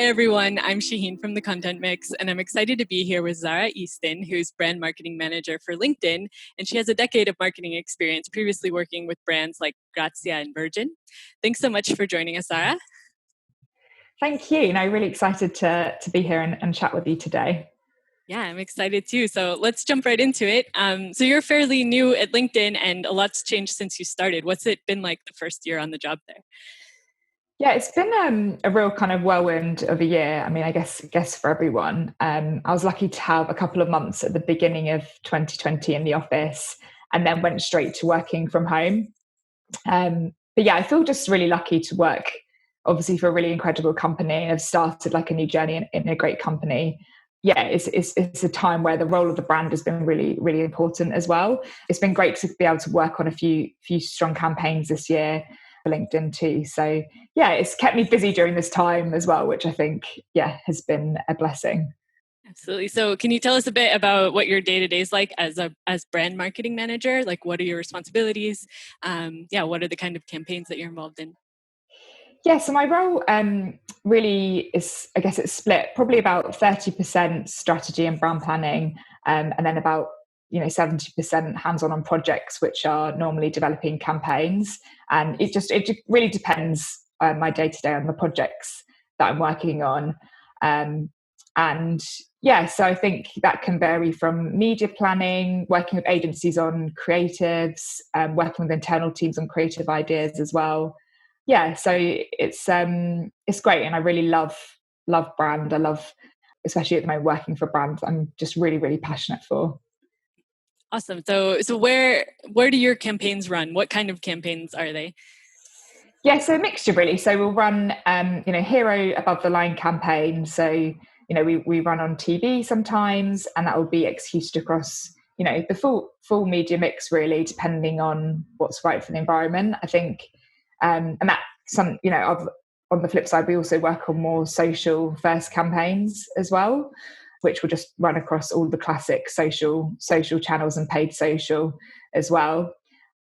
everyone, I'm Shaheen from the Content Mix, and I'm excited to be here with Zara Easton, who's brand marketing manager for LinkedIn, and she has a decade of marketing experience, previously working with brands like Grazia and Virgin. Thanks so much for joining us, Zara. Thank you. Really excited to be here and chat with you today. Yeah, I'm excited too. So let's jump right into it. So you're fairly new at LinkedIn, and a lot's changed since you started. What's it been like the first year on the job there? Yeah, it's been a real kind of whirlwind of a year. I mean, I guess for everyone. I was lucky to have a couple of months at the beginning of 2020 in the office, and then went straight to working from home. But yeah, I feel just really lucky to work, obviously, for a really incredible company, and have started like a new journey in a great company. Yeah, it's a time where the role of the brand has been really, really important as well. It's been great to be able to work on a few strong campaigns this year for LinkedIn too. So yeah, it's kept me busy during this time as well, which I think, has been a blessing. Absolutely. So can you tell us a bit about what your day-to-day is like as brand marketing manager? Like, what are your responsibilities? What are the kind of campaigns that you're involved in? Yeah, so my role really is, I guess it's split probably about 30% strategy and brand planning, and then about 70% hands-on on projects, which are normally developing campaigns. And it really depends my day-to-day on the projects that I'm working on. And yeah, so I think that can vary from media planning, working with agencies on creatives, working with internal teams on creative ideas as well. Yeah, so it's great, and I really love brand. I love, especially at the moment, working for brands I'm just really, really passionate for. Awesome. So where do your campaigns run? What kind of campaigns are they? Yeah, so a mixture really. So we'll run hero above the line campaign. So we run on TV sometimes, and that will be executed across the full media mix really, depending on what's right for the environment. I think, and that on the flip side, we also work on more social first campaigns as well, which will just run across all the classic social channels and paid social as well.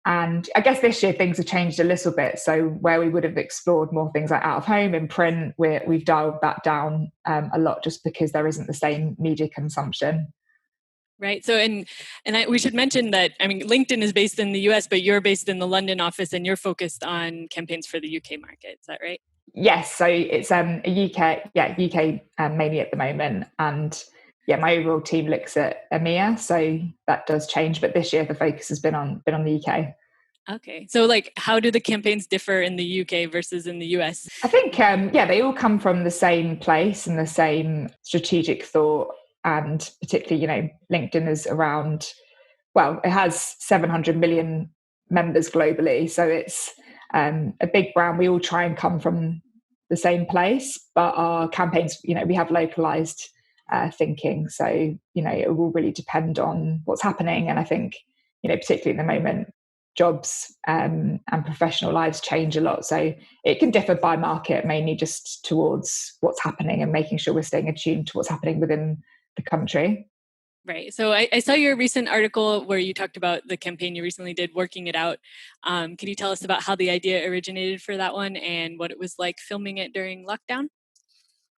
And I guess this year things have changed a little bit. So where we would have explored more things like out of home and print, we've dialed that down a lot, just because there isn't the same media consumption. Right. So, we should mention that, I mean, LinkedIn is based in the US, but you're based in the London office, and you're focused on campaigns for the UK market. Is that right? Yes. So it's a UK mainly at the moment. And yeah, my overall team looks at EMEA. So that does change. But this year the focus has been on the UK. Okay. So like, how do the campaigns differ in the UK versus in the US? I think, they all come from the same place and the same strategic thought. And particularly, LinkedIn is around, well, it has 700 million members globally. So it's a big brand. We all try and come from the same place, but our campaigns, we have localized thinking. So, it will really depend on what's happening. And I think, particularly at the moment, jobs and professional lives change a lot. So it can differ by market, mainly just towards what's happening and making sure we're staying attuned to what's happening within the country. Right. So I saw your recent article where you talked about the campaign you recently did, Working It Out. Can you tell us about how the idea originated for that one and what it was like filming it during lockdown?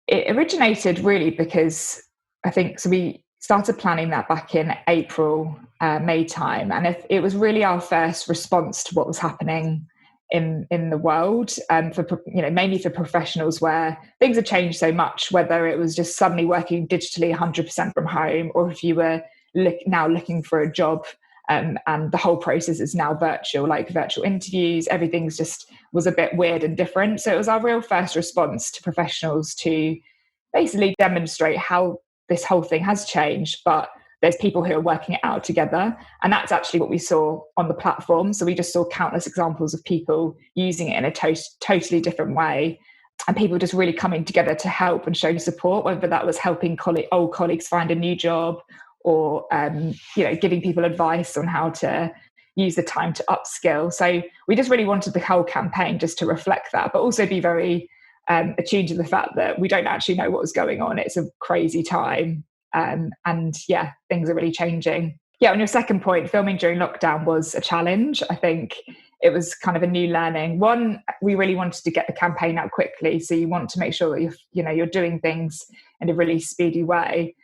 It originated really because I think, so we started planning that back in April, May time. And it was really our first response to what was happening in the world, mainly for professionals, where things have changed so much, whether it was just suddenly working digitally 100% from home, or if you were now looking for a job, and the whole process is now virtual, like virtual interviews, everything's just was a bit weird and different. So it was our real first response to professionals to basically demonstrate how this whole thing has changed, but there's people who are working it out together. And that's actually what we saw on the platform. So we just saw countless examples of people using it in a totally different way, and people just really coming together to help and show support, whether that was helping old colleagues find a new job, or giving people advice on how to use the time to upskill. So we just really wanted the whole campaign just to reflect that, but also be very attuned to the fact that we don't actually know what was going on. It's a crazy time. Things are really changing. Yeah, on your second point, filming during lockdown was a challenge. I think it was kind of a new learning. One, we really wanted to get the campaign out quickly, so you want to make sure that you're doing things in a really speedy way,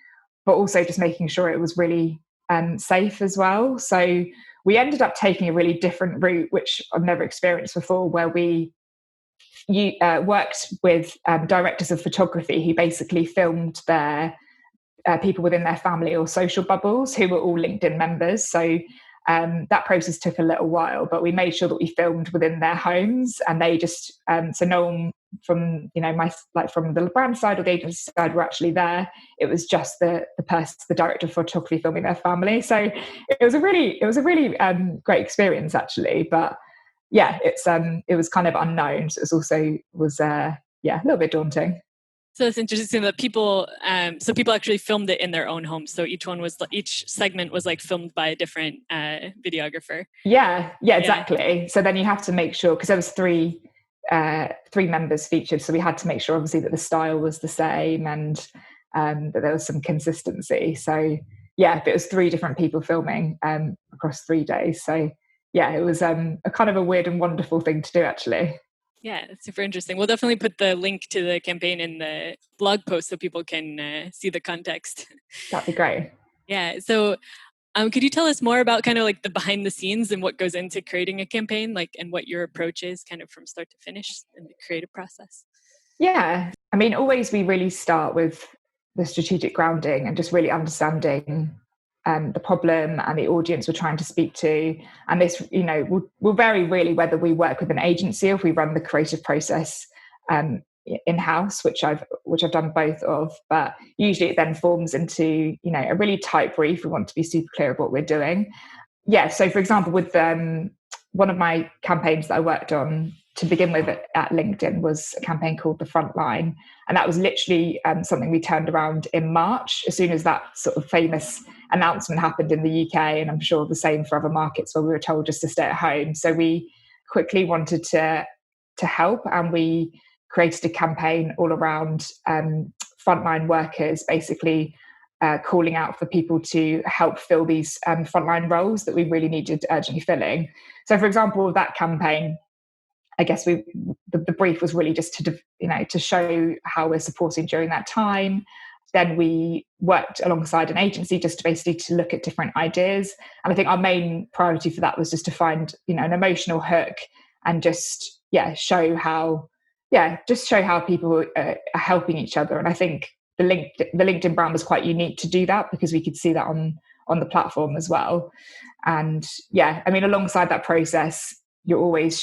but also just making sure it was really safe as well. So we ended up taking a really different route, which I've never experienced before, where we worked with directors of photography who basically filmed their people within their family or social bubbles who were all LinkedIn members. So that process took a little while, but we made sure that we filmed within their homes, and they just so no one from from the brand side or the agency side were actually there. It was just the director of photography filming their family. So it was a really great experience actually. But yeah, it was kind of unknown. So it was a little bit daunting. So it's interesting that people actually filmed it in their own homes. So each segment was like filmed by a different videographer. Yeah, exactly. So then you have to make sure, because there was three members featured, so we had to make sure obviously that the style was the same and that there was some consistency. So yeah, it was three different people filming across 3 days. So yeah, it was a kind of a weird and wonderful thing to do actually. Yeah, it's super interesting. We'll definitely put the link to the campaign in the blog post so people can see the context. That'd be great. Yeah. So could you tell us more about kind of like the behind the scenes and what goes into creating a campaign, like, and what your approach is kind of from start to finish in the creative process? Yeah. I mean, always we really start with the strategic grounding and just really understanding the problem and the audience we're trying to speak to. And this, will vary really whether we work with an agency or if we run the creative process in-house, which I've done both of. But usually it then forms into, a really tight brief. We want to be super clear of what we're doing. Yeah. So for example, with one of my campaigns that I worked on to begin with at LinkedIn was a campaign called The Frontline. And that was literally something we turned around in March, as soon as that sort of famous announcement happened in the UK. And I'm sure the same for other markets where we were told just to stay at home. So we quickly wanted to help, and we created a campaign all around frontline workers, basically calling out for people to help fill these frontline roles that we really needed urgently filling. So, for example, that campaign, I guess the brief was really just to show how we're supporting during that time. Then we worked alongside an agency just basically to look at different ideas. And I think our main priority for that was just to find, an emotional hook and just show how people are helping each other. And I think the LinkedIn brand was quite unique to do that, because we could see that on the platform as well. And alongside that process, you're always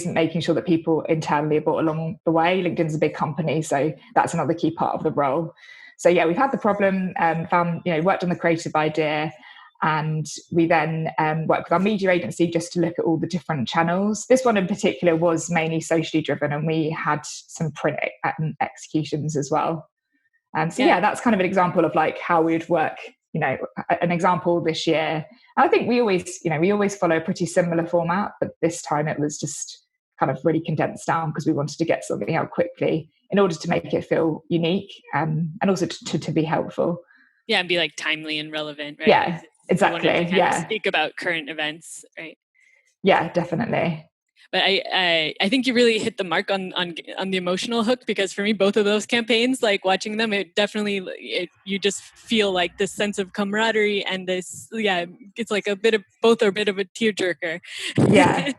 making sure that people internally are brought along the way. LinkedIn's a big company, so that's another key part of the role. So yeah, we've had the problem, worked on the creative idea, and we then worked with our media agency just to look at all the different channels. This one in particular was mainly socially driven, and we had some print executions as well. So that's kind of an example of like how we would work. An example this year. And I think we always follow a pretty similar format, but this time it was just kind of really condensed down because we wanted to get something out quickly in order to make it feel unique, and also to be helpful. Yeah, and be like timely and relevant, right? Yeah, exactly. To speak about current events, right? Yeah, definitely. But I think you really hit the mark on the emotional hook, because for me, both of those campaigns, like watching them, it definitely you just feel like this sense of camaraderie and this it's like both are a bit of a tearjerker. Yeah.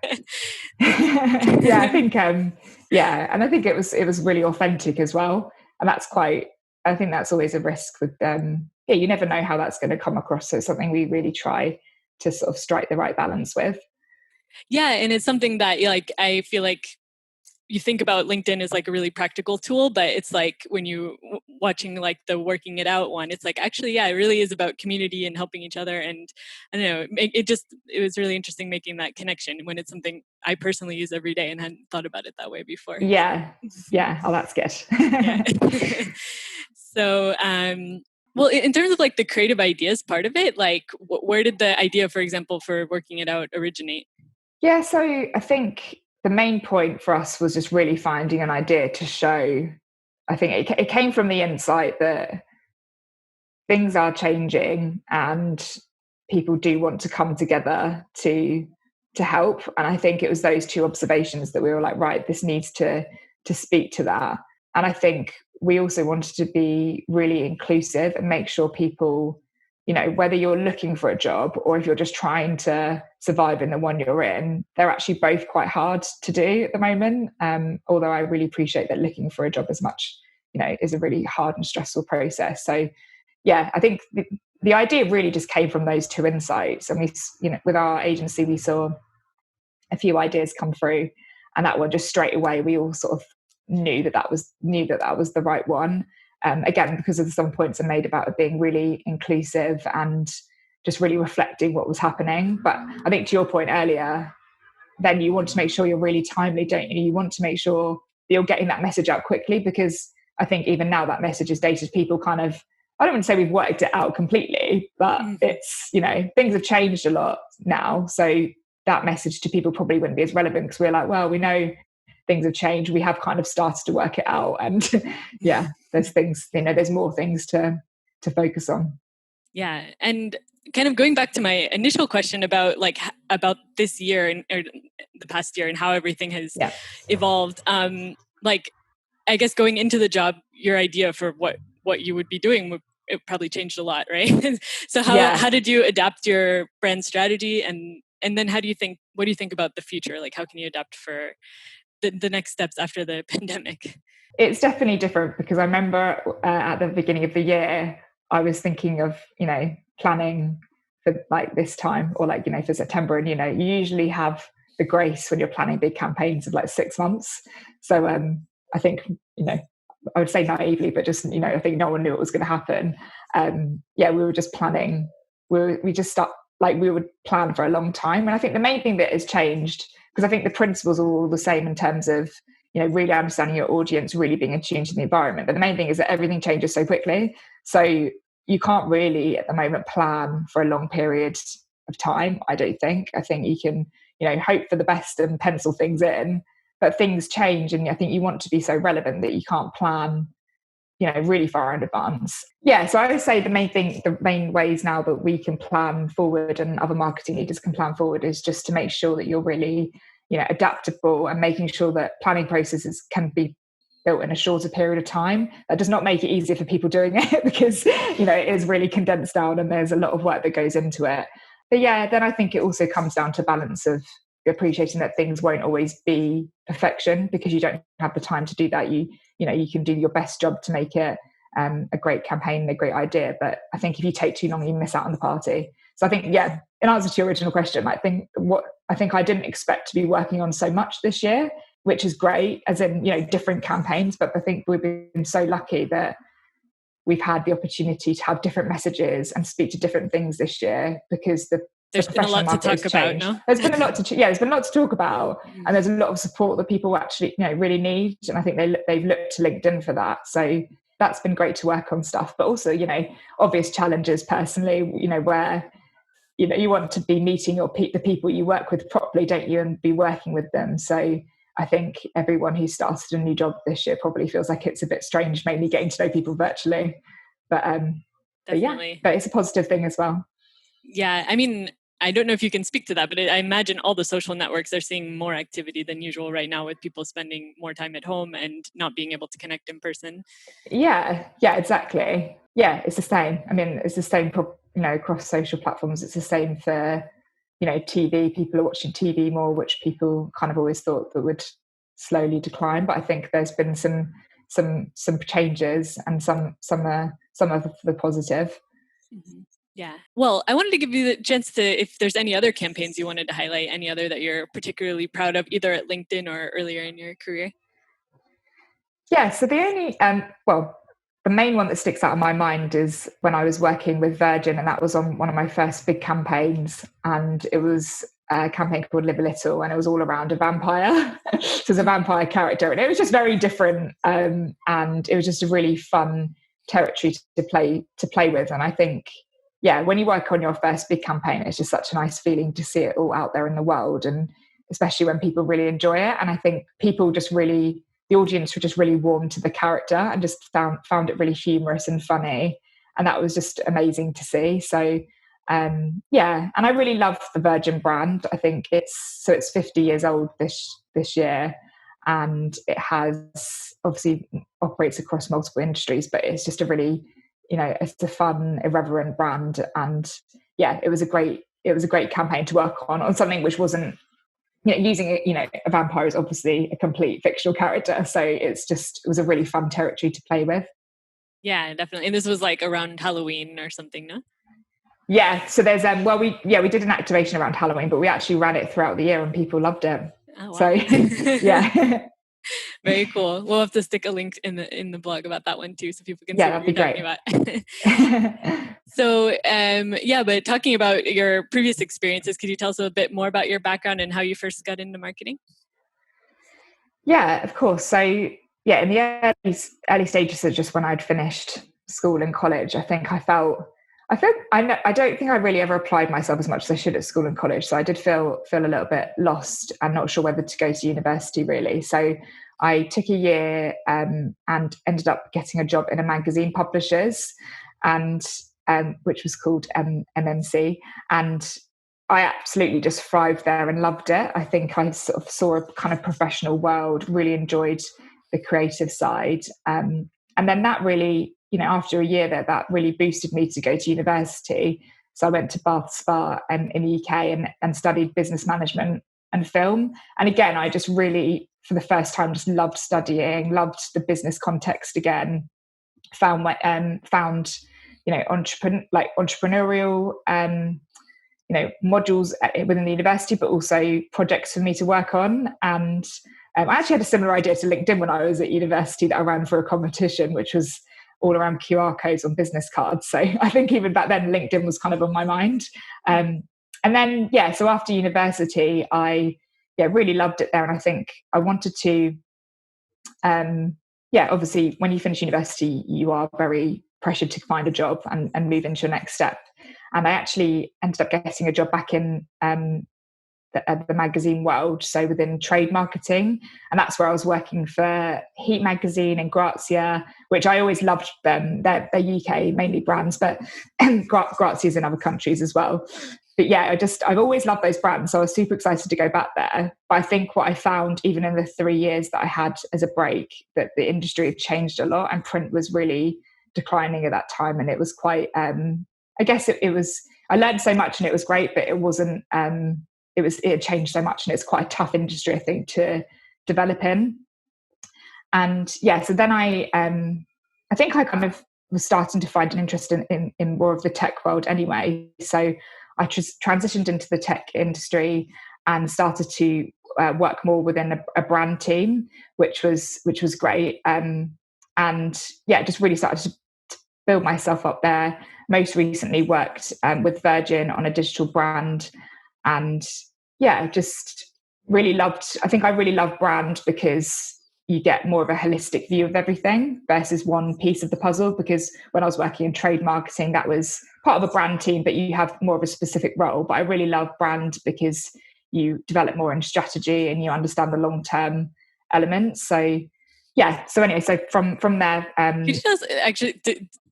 Yeah, I think and I think it was really authentic as well, and I think that's always a risk with you never know how that's going to come across. So it's something we really try to sort of strike the right balance with. Yeah, and it's something that I feel like you think about LinkedIn as like a really practical tool, but it's like when you watching like the working it out one, it's like actually it really is about community and helping each other. And I don't know, it was really interesting making that connection when it's something I personally use every day and hadn't thought about it that way before. Yeah. Oh, that's good. So well, in terms of like the creative ideas part of it, like where did the idea, for example, for working it out originate? Yeah, so I think the main point for us was just really finding an idea to show. I think it came from the insight that things are changing and people do want to come together to to help. And I think it was those two observations that we were like, right, this needs to speak to that. And I think we also wanted to be really inclusive and make sure people, you know, whether you're looking for a job or if you're just trying to survive in the one you're in, they're actually both quite hard to do at the moment. Although I really appreciate that looking for a job as much, you know, is a really hard and stressful process. So yeah, I think the idea really just came from those two insights. And we, you know, with our agency, we saw a few ideas come through, and that one just straight away we all sort of knew that that was the right one. Again, because of some points I made about it being really inclusive and just really reflecting what was happening. But I think to your point earlier, then you want to make sure you're really timely, don't you? You want to make sure that you're getting that message out quickly, because I think even now that message is dated. People kind of, I don't want to say we've worked it out completely, but it's, you know, things have changed a lot now. So that message to people probably wouldn't be as relevant, because we're like, well, we know things have changed. We have kind of started to work it out. And yeah, there's things, you know, there's more things to focus on. Yeah. And kind of going back to my initial question about about this year and or the past year and how everything has evolved. Like, I guess going into the job, your idea for what you would be doing it probably changed a lot, right? So how did you adapt your brand strategy, and then what do you think about the future? Like, how can you adapt for the next steps after the pandemic? It's definitely different, because I remember at the beginning of the year, I was thinking of, you know, planning for like this time, or like, you know, for September. And, you know, you usually have the grace when you're planning big campaigns of like 6 months. So I think, you know, I would say naively, but just, you know, I think no one knew it was going to happen. Yeah, we were just planning. We just start, like, we would plan for a long time. And I think the main thing that has changed, because I think the principles are all the same in terms of, you know, really understanding your audience, really being attuned to the environment. But the main thing is that everything changes so quickly. So you can't really at the moment plan for a long period of time, I don't think. I think you can, you know, hope for the best and pencil things in, but things change. And I think you want to be so relevant that you can't plan, you know, really far in advance. Yeah, so I would say the main ways now that we can plan forward and other marketing leaders can plan forward is just to make sure that you're really, you know, adaptable, and making sure that planning processes can be built in a shorter period of time. That does not make it easier for people doing it, because, you know, it is really condensed down and there's a lot of work that goes into it. But yeah, then I think it also comes down to balance of appreciating that things won't always be perfection, because you don't have the time to do that. You know, you can do your best job to make it a great campaign, a great idea. But I think if you take too long, you miss out on the party. So I think, yeah, in answer to your original question, I think I didn't expect to be working on so much this year, which is great, as in, you know, different campaigns. But I think we've been so lucky that we've had the opportunity to have different messages and speak to different things this year, because there's been a lot to talk about. No, there's been a lot to talk about, and there's a lot of support that people actually, you know, really need. And I think they've looked to LinkedIn for that. So that's been great to work on stuff. But also, you know, obvious challenges personally, you know, where, you know, you want to be meeting the people you work with properly, don't you, and be working with them. So I think everyone who started a new job this year probably feels like it's a bit strange, mainly getting to know people virtually. But definitely. But it's a positive thing as well. Yeah, I mean, I don't know if you can speak to that, but I imagine all the social networks are seeing more activity than usual right now, with people spending more time at home and not being able to connect in person. Yeah, exactly. Yeah, it's the same. I mean, it's the same, you know, across social platforms. It's the same for, you know, TV. People are watching TV more, which people kind of always thought that would slowly decline. But I think there's been some changes, and some of the positive. Mm-hmm. Yeah. Well, I wanted to give you the chance to, if there's any other campaigns you wanted to highlight, any other that you're particularly proud of, either at LinkedIn or earlier in your career. Yeah. So the only, the main one that sticks out in my mind is when I was working with Virgin, and that was on one of my first big campaigns, and it was a campaign called Live a Little, and it was all around a vampire. So it was a vampire character, and it was just very different, and it was just a really fun territory to play with. And I think, yeah, when you work on your first big campaign, it's just such a nice feeling to see it all out there in the world, and especially when people really enjoy it. And I think people just really, the audience were just really warm to the character and just found it really humorous and funny. And that was just amazing to see. So Yeah, and I really love the Virgin brand. I think it's 50 years old this year, and it has obviously operates across multiple industries, but it's just a really, it's a fun, irreverent brand. And yeah, it was a great campaign to work on something which wasn't, using a vampire is obviously a complete fictional character, so it was a really fun territory to play with. Yeah, definitely. And this was like around Halloween or something, no? Yeah, so there's well we did an activation around Halloween, but we actually ran it throughout the year and people loved it. Oh So wow. yeah. Very cool. We'll have to stick a link in the blog about that one too, so people can Yeah, see what that'd be you're talking great. about. So yeah, but talking about your previous experiences, could you tell us a bit more about your background and how you first got into marketing? Yeah, of course. So yeah, in the early stages of just when I'd finished school and college, I don't think I really ever applied myself as much as I should at school and college. So I did feel a little bit lost and not sure whether to go to university really. So I took a year and ended up getting a job in a magazine publishers, and which was called MMC, and I absolutely just thrived there and loved it. I think I sort of saw a kind of professional world, really enjoyed the creative side. And then that really, after a year there, that really boosted me to go to university. So I went to Bath Spa in the UK and studied business management and film. And again, I just really, for the first time, just loved studying, loved the business context again, found entrepreneurial modules within the university, but also projects for me to work on. And I actually had a similar idea to LinkedIn when I was at university that I ran for a competition, which was all around QR codes on business cards. So I think even back then, LinkedIn was kind of on my mind. And then, yeah, so after university, I really loved it there. And I think I wanted to, obviously, when you finish university, you are very pressured to find a job and move into your next step. And I actually ended up getting a job back in the magazine world, so within trade marketing. And that's where I was working for Heat Magazine and Grazia, which I always loved them. They're UK mainly brands, but Grazia's in other countries as well. But yeah, I've always loved those brands. So I was super excited to go back there. But I think what I found, even in the 3 years that I had as a break, that the industry had changed a lot and print was really declining at that time. And it was quite, I guess it was, I learned so much and it was great, but it wasn't, it had changed so much and it's quite a tough industry, I think, to develop in. And yeah, so then I think I kind of was starting to find an interest in more of the tech world anyway. So I just transitioned into the tech industry and started to work more within a brand team, which was great. And yeah, just really started to build myself up there. Most recently worked with Virgin on a digital brand, and yeah, just really loved. I think I really love brand because you get more of a holistic view of everything versus one piece of the puzzle. Because when I was working in trade marketing, that was part of a brand team, but you have more of a specific role. But I really love brand because you develop more in strategy and you understand the long-term elements. So yeah. So anyway, so from there, Could you tell us actually?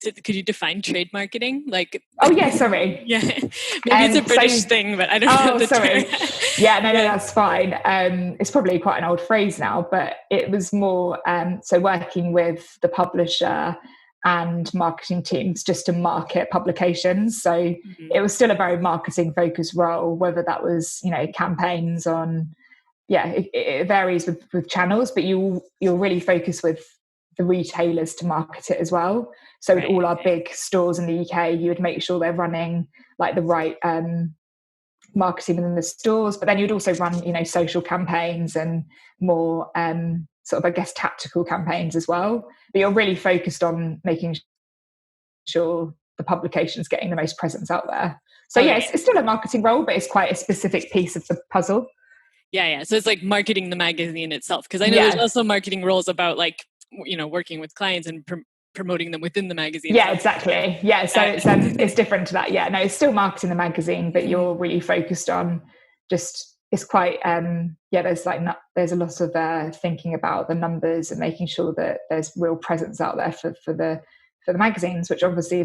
Could you define trade marketing? Like, oh yeah, sorry. yeah, maybe it's a British thing, but I don't know the Sorry. term. Yeah, no, Yeah. that's fine. It's probably quite an old phrase now, but it was more so working with the publisher and marketing teams just to market publications. So Mhm. it was still a very marketing focused role, whether that was, campaigns on, yeah, it varies with channels, but you'll really focus with the retailers to market it as well. So with Right. all our Okay. big stores in the UK, you would make sure they're running like the right marketing within the stores, but then you'd also run, social campaigns and more sort of, I guess, tactical campaigns as well. But you're really focused on making sure the publication's getting the most presence out there. So yeah, Okay. it's still a marketing role, but it's quite a specific piece of the puzzle. Yeah. So it's like marketing the magazine itself, because I know there's Yeah. also marketing roles about like working with clients and promoting them within the magazine. Yeah, So exactly. Yeah, so yeah. it's different to that. Yeah, no, it's still marketing the magazine, but Mhm. you're really focused on just it's quite there's there's a lot of thinking about the numbers and making sure that there's real presence out there for the magazines, which obviously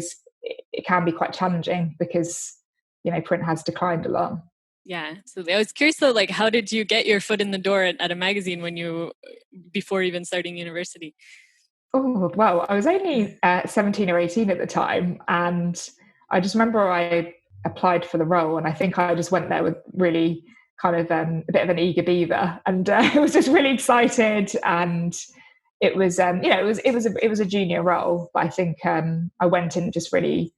it can be quite challenging because print has declined a lot. Yeah, so I was curious though, like, how did you get your foot in the door at a magazine before even starting university? Oh, well, I was only 17 or 18 at the time. And I just remember I applied for the role. And I think I just went there with really kind of a bit of an eager beaver. And I was just really excited. And it was, it was a junior role. But I think I went in just really,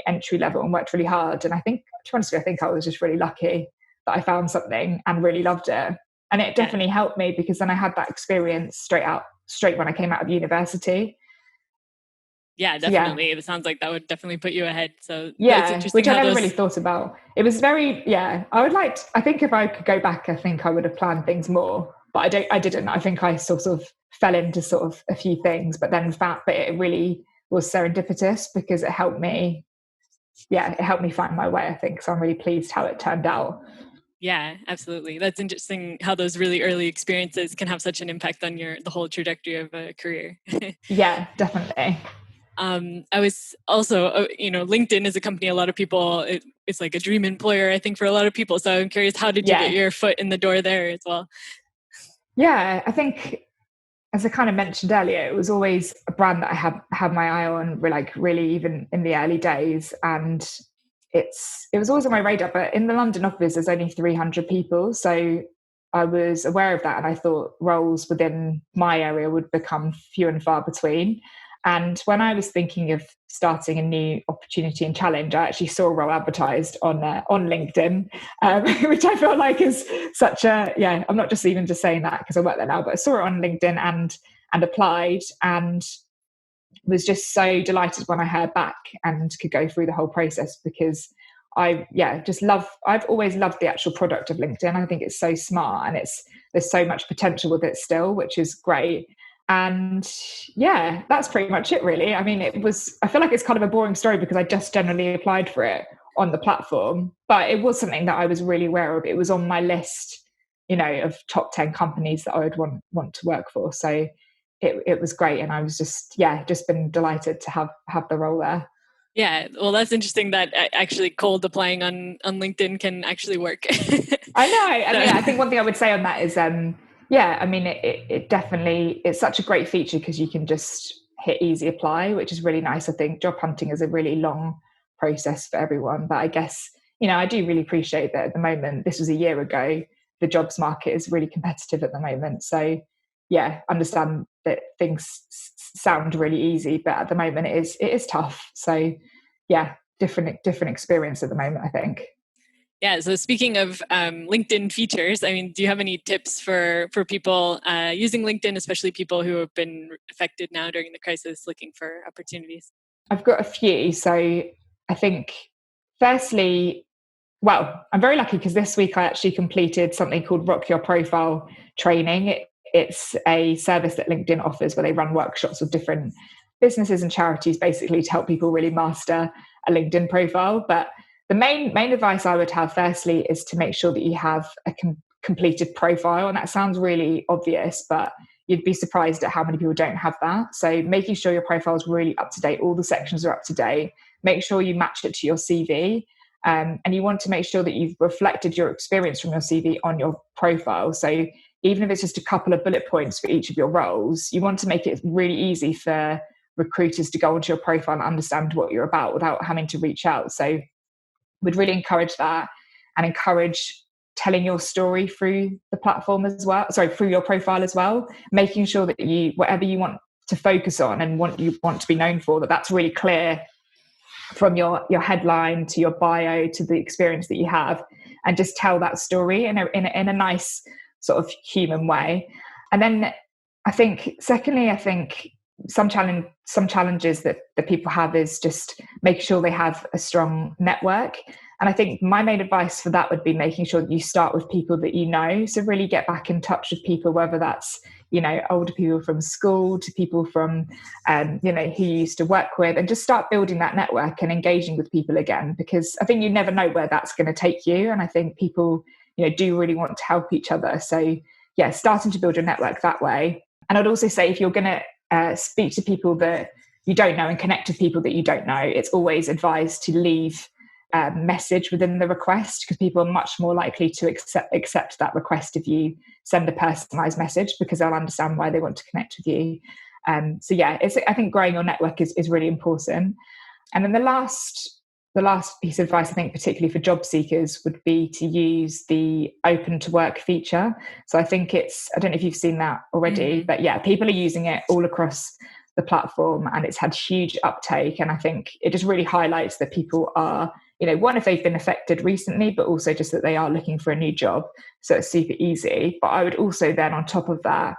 entry level and worked really hard. And I think, to be honest with you, I think I was just really lucky that I found something and really loved it. And it Yeah. definitely helped me because then I had that experience straight when I came out of university. Yeah, So yeah, definitely. It sounds like that would definitely put you ahead. So it's yeah, interesting which I how never really those. thought about. It was very, yeah. I think if I could go back, I think I would have planned things more. But I didn't. I think I sort of fell into sort of a few things, but then found that it really was serendipitous because it helped me. Yeah, it helped me find my way. I think so. I'm really pleased how it turned out. Yeah, absolutely. That's interesting how those really early experiences can have such an impact on the whole trajectory of a career. Yeah, definitely. I was also, LinkedIn is a company a lot of people, it's like a dream employer, I think, for a lot of people. So I'm curious, how did you get Yeah, your foot in the door there as well? yeah. I think as I kind of mentioned earlier, it was always a brand that I had my eye on, like really even in the early days, and it was always on my radar. But in the London office, there's only 300 people, so I was aware of that, and I thought roles within my area would become few and far between. And when I was thinking of starting a new opportunity and challenge, I actually saw a role advertised on LinkedIn, which I feel like is such a yeah. I'm not just even just saying that because I work there now, but I saw it on LinkedIn and applied and was just so delighted when I heard back and could go through the whole process because I've always loved the actual product of LinkedIn. I think it's so smart and there's so much potential with it still, which is great. And yeah, that's pretty much it really. I mean, I feel like it's kind of a boring story because I just generally applied for it on the platform, but it was something that I was really aware of. It was on my list, of top 10 companies that I would want to work for. So it was great. And I was just been delighted to have the role there. Yeah, well, that's interesting that actually cold applying on LinkedIn can actually work. I know. And yeah, I So, think one thing I would say on that is, I mean, it definitely, it's such a great feature because you can just hit easy apply, which is really nice. I think job hunting is a really long process for everyone. But I guess, I do really appreciate that at the moment, this was a year ago, the jobs market is really competitive at the moment. So yeah, understand that things sound really easy, but at the moment it is tough. So yeah, different experience at the moment, I think. yeah. So speaking of LinkedIn features, I mean, do you have any tips for people using LinkedIn, especially people who have been affected now during the crisis, looking for opportunities? I've got a few. So I think, firstly, well, I'm very lucky because this week I actually completed something called Rock Your Profile training. It's a service that LinkedIn offers where they run workshops with different businesses and charities basically to help people really master a LinkedIn profile. But the main advice I would have, firstly, is to make sure that you have a completed profile. And that sounds really obvious, but you'd be surprised at how many people don't have that. So making sure your profile is really up to date, all the sections are up to date. Make sure you match it to your CV. And you want to make sure that you've reflected your experience from your CV on your profile. So even if it's just a couple of bullet points for each of your roles, you want to make it really easy for recruiters to go onto your profile and understand what you're about without having to reach out. So we'd really encourage that and encourage telling your story through the platform as well. Sorry, through your profile as well, making sure that whatever you want to focus on and you want to be known for, that's really clear from your headline to your bio to the experience that you have, and just tell that story in a nice sort of human way. And then secondly, I think some challenges that people have is just making sure they have a strong network. And I think my main advice for that would be making sure that you start with people that you know. So really get back in touch with people, whether that's older people from school to people from who you used to work with, and just start building that network and engaging with people again, because I think you never know where that's going to take you. And I think people do really want to help each other. So yeah, starting to build your network that way. And I'd also say, if you're going to speak to people that you don't know and connect with people that you don't know, it's always advised to leave message within the request, because people are much more likely to accept that request if you send a personalized message, because they'll understand why they want to connect with you. So yeah, I think growing your network is really important. And then the last piece of advice, I think, particularly for job seekers, would be to use the open to work feature. So I think I don't know if you've seen that already, but yeah, people are using it all across the platform and it's had huge uptake. And I think it just really highlights that people are, one, if they've been affected recently, but also just that they are looking for a new job. So it's super easy. But I would also then, on top of that,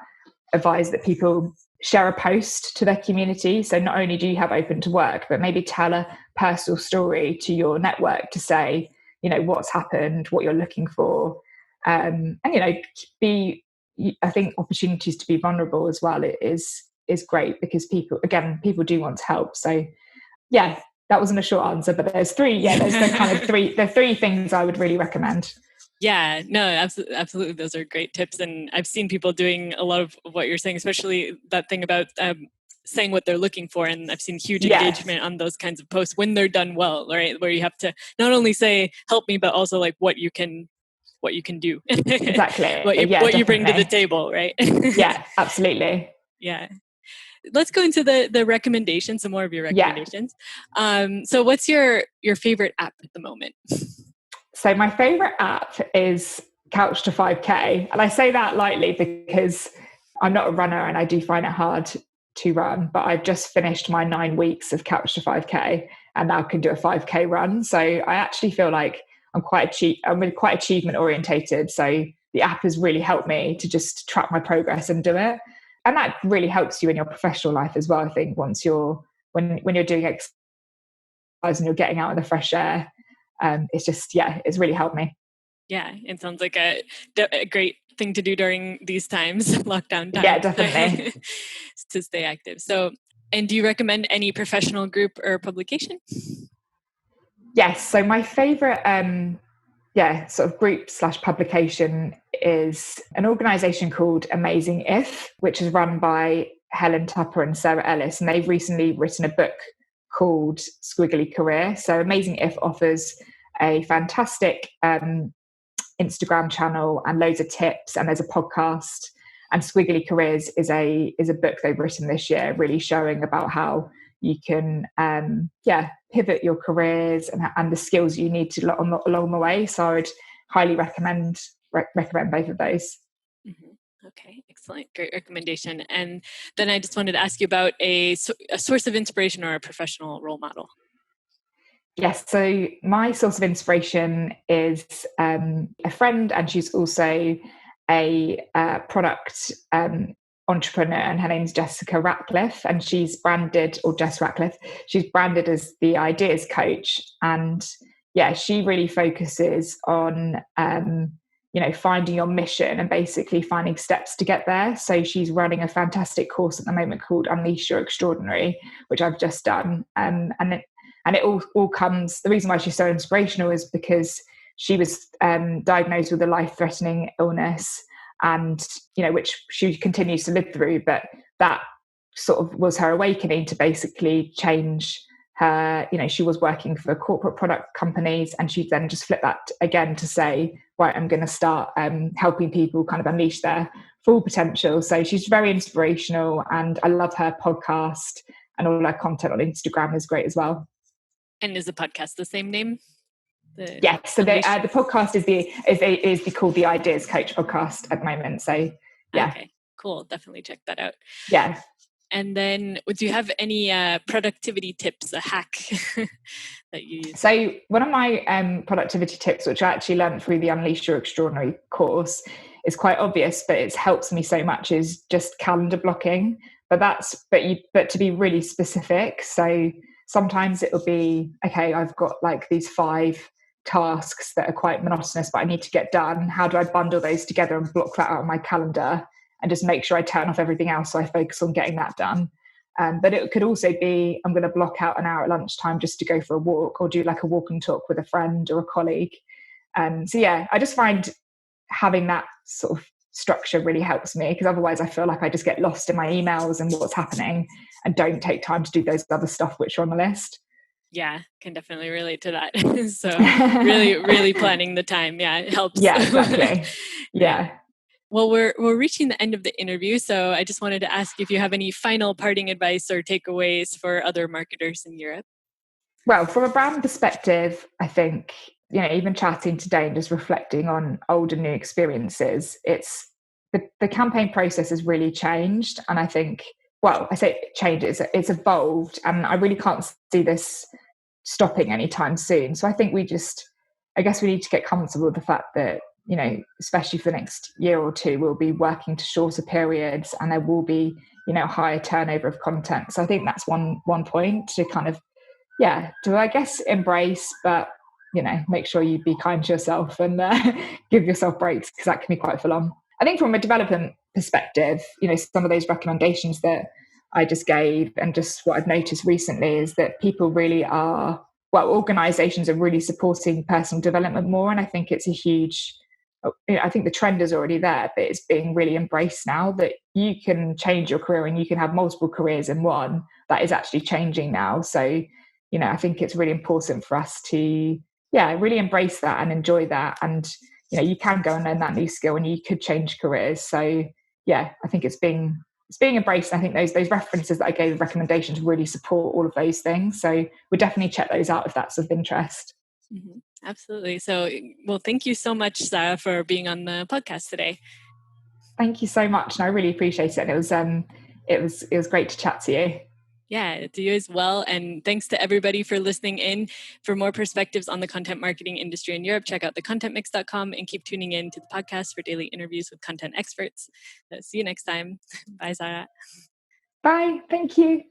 advise that people share a post to their community. So not only do you have open to work, but maybe tell a personal story to your network to say, what's happened, what you're looking for. And, I think opportunities to be vulnerable as well is great, because people do want to help. So yeah, that wasn't a short answer, but there's the three things I would really recommend. Yeah, no, absolutely. Those are great tips. And I've seen people doing a lot of what you're saying, especially that thing about saying what they're looking for. And I've seen huge engagement on those kinds of posts when they're done well, right? Where you have to not only say, help me, but also like what you can do. Exactly. what you bring to the table, right? Yeah, absolutely. Yeah. Let's go into the recommendations, some more of your recommendations. So what's your favorite app at the moment? So my favorite app is Couch to 5K. And I say that lightly because I'm not a runner and I do find it hard to run, but I've just finished my 9 weeks of Couch to 5K and now can do a 5K run. So I actually feel like I'm quite achievement orientated. So the app has really helped me to just track my progress and do it. And that really helps you in your professional life as well. I think when you're doing exercise and you're getting out in the fresh air, it's really helped me. Yeah, it sounds like a great thing to do during these times, lockdown times. Yeah, definitely. To stay active. So, and do you recommend any professional group or publication? Yes. So my favorite, sort of group / publication is an organization called Amazing If, which is run by Helen Tupper and Sarah Ellis. And they've recently written a book called Squiggly Career. So Amazing If offers a fantastic Instagram channel and loads of tips, and there's a podcast. And Squiggly Careers is a book they've written this year, really showing about how you can pivot your careers and the skills you need to along the way. So I would highly recommend both of those. Mm-hmm. Okay, excellent, great recommendation. And then I just wanted to ask you about a source of inspiration or a professional role model. Yes, so my source of inspiration is a friend, and she's also a product entrepreneur, and her name's Jessica Ratcliffe, and she's branded as the ideas coach. And yeah, she really focuses on finding your mission and basically finding steps to get there. So she's running a fantastic course at the moment called Unleash Your Extraordinary, which I've just done, and it all comes, the reason why she's so inspirational is because she was diagnosed with a life-threatening illness, and which she continues to live through, but that sort of was her awakening to basically change her. She was working for corporate product companies, and she then just flipped that again to say, right, I'm going to start helping people kind of unleash their full potential. So she's very inspirational, and I love her podcast, and all her content on Instagram is great as well. And is the podcast the same name? Yes. So the podcast is called the Ideas Coach podcast at the moment. So yeah. Okay, cool. Definitely check that out. Yeah. And then do you have any productivity tips, a hack that you use? So one of my productivity tips, which I actually learned through the Unleash Your Extraordinary course, is quite obvious, but it helps me so much, is just calendar blocking. But to be really specific. So sometimes it'll be, okay, I've got like these 5 tasks that are quite monotonous, but I need to get done. How do I bundle those together and block that out on my calendar and just make sure I turn off everything else so I focus on getting that done? But it could also be, I'm going to block out an hour at lunchtime just to go for a walk or do like a walk and talk with a friend or a colleague. So yeah, I just find having that sort of structure really helps me, because otherwise I feel like I just get lost in my emails and what's happening and don't take time to do those other stuff which are on the list. Yeah, can definitely relate to that. So really planning the time. Yeah, it helps. Yeah, exactly. Yeah. Yeah. Well, we're reaching the end of the interview, so I just wanted to ask if you have any final parting advice or takeaways for other marketers in Europe. Well, from a brand perspective, I think, even chatting today and just reflecting on old and new experiences, it's the campaign process has really changed. And I think, well, I say changes, it's evolved, and I really can't see this stopping anytime soon. So I think I guess we need to get comfortable with the fact that, especially for the next year or two, we'll be working to shorter periods and there will be, higher turnover of content. So I think that's one point to kind of, yeah, to I guess embrace, but make sure you be kind to yourself and give yourself breaks, because that can be quite full on. I think from a development perspective, some of those recommendations that I just gave and just what I've noticed recently is that people really are, well, organizations are really supporting personal development more. And I think it's a huge, I think the trend is already there, but it's being really embraced now that you can change your career and you can have multiple careers in one. That is actually changing now. So, I think it's really important for us to, yeah, really embrace that and enjoy that. And, you can go and learn that new skill and you could change careers. So, yeah, I think it's being embraced. I think those references that I gave, recommendations, really support all of those things. So we'll definitely check those out if that's of interest. Mm-hmm. Absolutely. So, well, thank you so much, Sarah, for being on the podcast today. Thank you so much, and I really appreciate it. And it was great to chat to you. Yeah, to you as well. And thanks to everybody for listening in. For more perspectives on the content marketing industry in Europe, check out thecontentmix.com and keep tuning in to the podcast for daily interviews with content experts. See you next time. Bye, Sarah. Bye. Thank you.